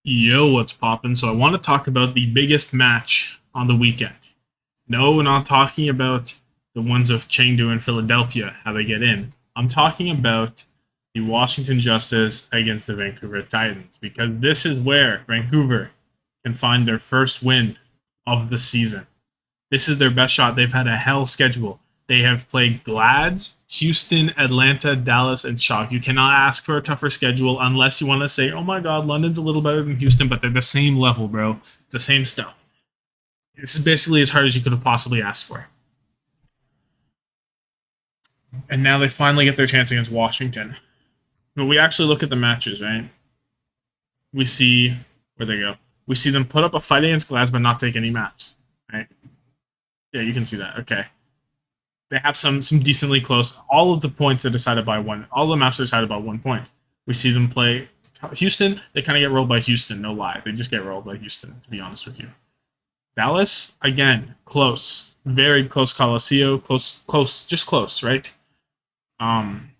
Yo, what's poppin'? So I want to talk about the biggest match on the weekend. No, we're not talking about the ones of Chengdu and Philadelphia, how they get in. I'm talking about the Washington Justice against the Vancouver Titans, because this is where Vancouver can find their first win of the season. This is their best shot. They've had a hell schedule. They have played Glads, Houston, Atlanta, Dallas, and Shock. You cannot ask for a tougher schedule unless you want to say, oh my god, London's a little better than Houston, but they're the same level, bro. It's the same stuff. This is basically as hard as you could have possibly asked for. And now they finally get their chance against Washington. But we actually look at the matches, right? We see where they go. We see them put up a fight against Glads but not take any maps. Right? Yeah, you can see that. Okay. They have some decently close. All of the points are decided by one. All the maps are decided by 1 point. We see them play Houston. They kind of get rolled by Houston. No lie, they just get rolled by Houston. To be honest with you, Dallas again close, very close. Coliseum close, just close, right? Um,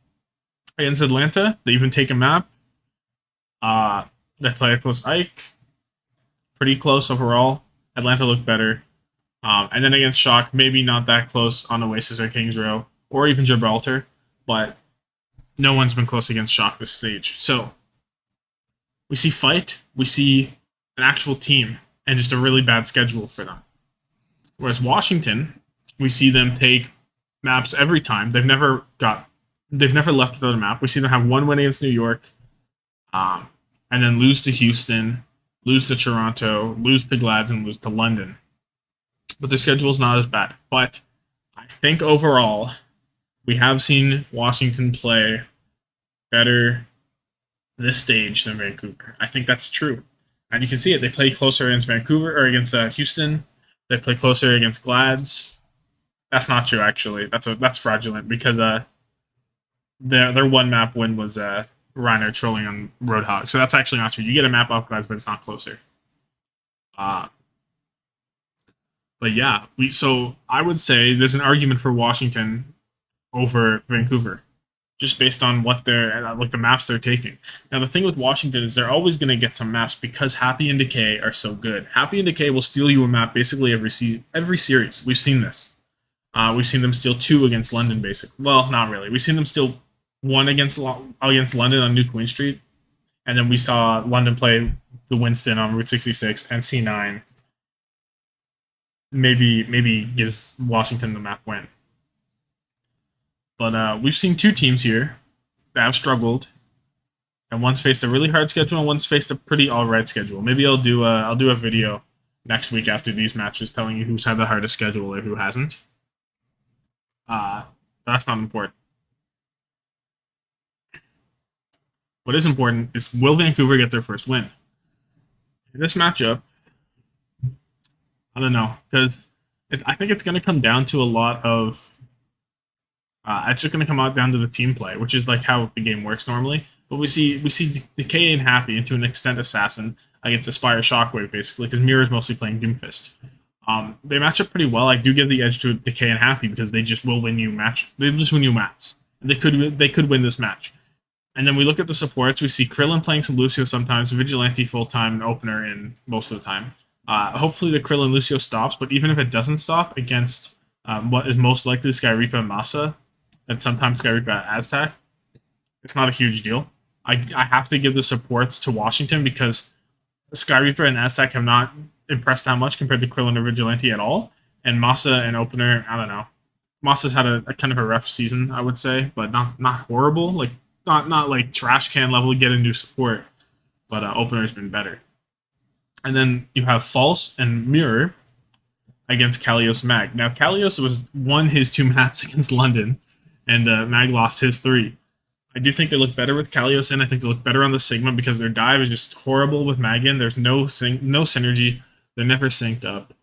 Against Atlanta, they even take a map. They play a close Ike, pretty close overall. Atlanta looked better. And then against Shock, maybe not that close on Oasis or Kings Row, or even Gibraltar, but no one's been close against Shock this stage. So we see fight, we see an actual team, and just a really bad schedule for them. Whereas Washington, we see them take maps every time. They've never left without a map. We see them have one win against New York, and then lose to Houston, lose to Toronto, lose to Glads, and lose to London. But their schedule is not as bad. But I think overall, we have seen Washington play better this stage than Vancouver. I think that's true. And you can see it. They play closer against Vancouver or against Houston. They play closer against Glads. That's not true, actually. That's fraudulent because their one map win was Reiner trolling on Roadhog. So that's actually not true. You get a map off Glads, but it's not closer. But yeah, so I would say there's an argument for Washington over Vancouver, just based on what they're like the maps they're taking. Now the thing with Washington is they're always going to get some maps because Happy and Decay are so good. Happy and Decay will steal you a map basically every series. We've seen this. We've seen them steal 2 against London, basically. Well, not really. We've seen them steal 1 against London on New Queen Street, and then we saw London play the Winston on Route 66 and C9. Maybe gives Washington the map win. But we've seen 2 teams here that have struggled, and one's faced a really hard schedule, and one's faced a pretty alright schedule. Maybe I'll do a video next week after these matches, telling you who's had the hardest schedule or who hasn't. That's not important. What is important is, will Vancouver get their first win? In this matchup, I don't know, because I think it's going to come down to a lot of. It's just going to come out down to the team play, which is like how the game works normally. But we see Decay and Happy, and to an extent Assassin, against Aspire Shockwave, basically, because Mirror is mostly playing Doomfist. They match up pretty well. I do give the edge to Decay and Happy because they just will win you match. They just win you maps. They could win this match. And then we look at the supports. We see Krillin playing some Lucio sometimes, Vigilante full time, and Opener in most of the time. Hopefully the Krillin Lucio stops, but even if it doesn't stop against what is most likely Skyreaper and Masa, and sometimes Skyreaper Aztec, it's not a huge deal. I have to give the supports to Washington because Skyreaper and Aztec have not impressed that much compared to Krillin or Vigilante at all. And Masa and Opener, I don't know. Masa's had a kind of a rough season, I would say, but not horrible. Like not like trash can level get a new support, but Opener's been better. And then you have False and Mirror against Kalios Mag. Now Kalios won his 2 maps against London, and Mag lost his 3. I do think they look better with Kalios in. I think they look better on the Sigma because their dive is just horrible with Mag in. There's no synergy. They're never synced up.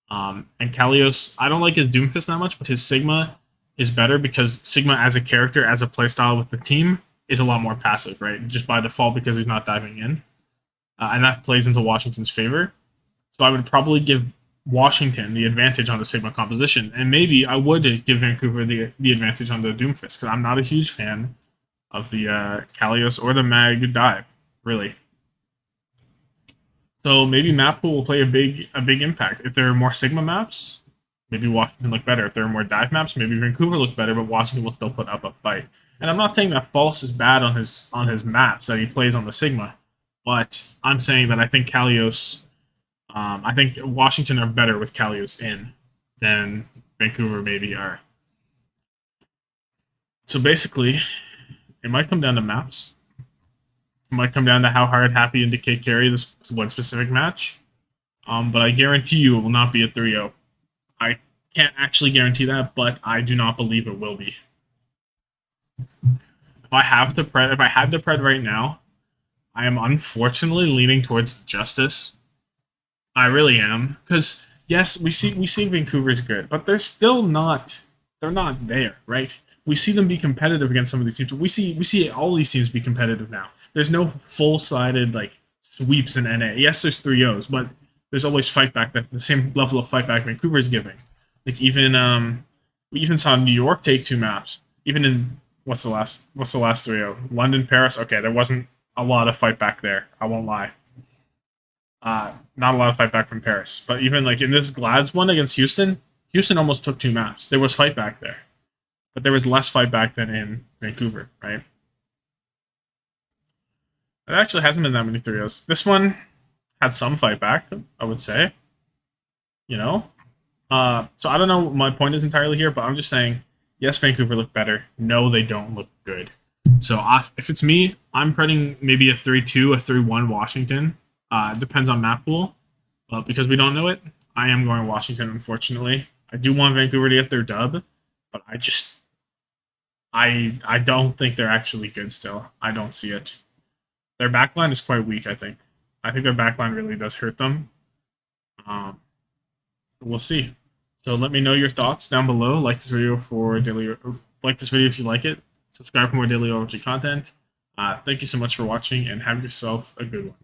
And Kalios, I don't like his Doomfist that much, but his Sigma is better because Sigma as a character, as a playstyle with the team, is a lot more passive, right? Just by default because he's not diving in. And that plays into Washington's favor. So I would probably give Washington the advantage on the Sigma composition. And maybe I would give Vancouver the advantage on the Doomfist because I'm not a huge fan of the Kalios or the Mag dive, really. So maybe map pool will play a big impact. If there are more Sigma maps, maybe Washington look better. If there are more dive maps, maybe Vancouver look better, but Washington will still put up a fight. And I'm not saying that False is bad on his maps that he plays on the Sigma, but I'm saying that I think Kalios, I think Washington are better with Kalios in than Vancouver maybe are. So basically, it might come down to maps. It might come down to how hard Happy and Decay carry this one specific match. But I guarantee you it will not be a 3-0. I can't actually guarantee that, but I do not believe it will be. If I had to pred right now, I am unfortunately leaning towards Justice. I really am, because yes, we see Vancouver's good, but they're not there, right? We see them be competitive against some of these teams. We see all these teams be competitive now. There's no full-sided like sweeps in NA. Yes, there's 3-0s, but there's always fight back. That the same level of fight back Vancouver's giving. Like we even saw New York take 2 maps. Even in what's the last 3-0? London, Paris. Okay, there wasn't a lot of fight back there. I won't lie. Not a lot of fight back from Paris, but even like in this Glads one against Houston, Houston almost took 2 maps. There was fight back there, but there was less fight back than in Vancouver, right? There actually hasn't been that many 3-0s. This one had some fight back, I would say. You know, so I don't know what my point is entirely here, but I'm just saying, yes, Vancouver look better. No, they don't look good. So if it's me, I'm putting maybe a 3-2, a 3-1 Washington. It depends on map pool, but because we don't know it, I am going Washington, unfortunately. I do want Vancouver to get their dub, but I don't think they're actually good still. I don't see it. Their backline is quite weak, I think. I think their backline really does hurt them. We'll see. So let me know your thoughts down below. Like this video if you like it. Subscribe for more daily Overwatch content. Thank you so much for watching, and have yourself a good one.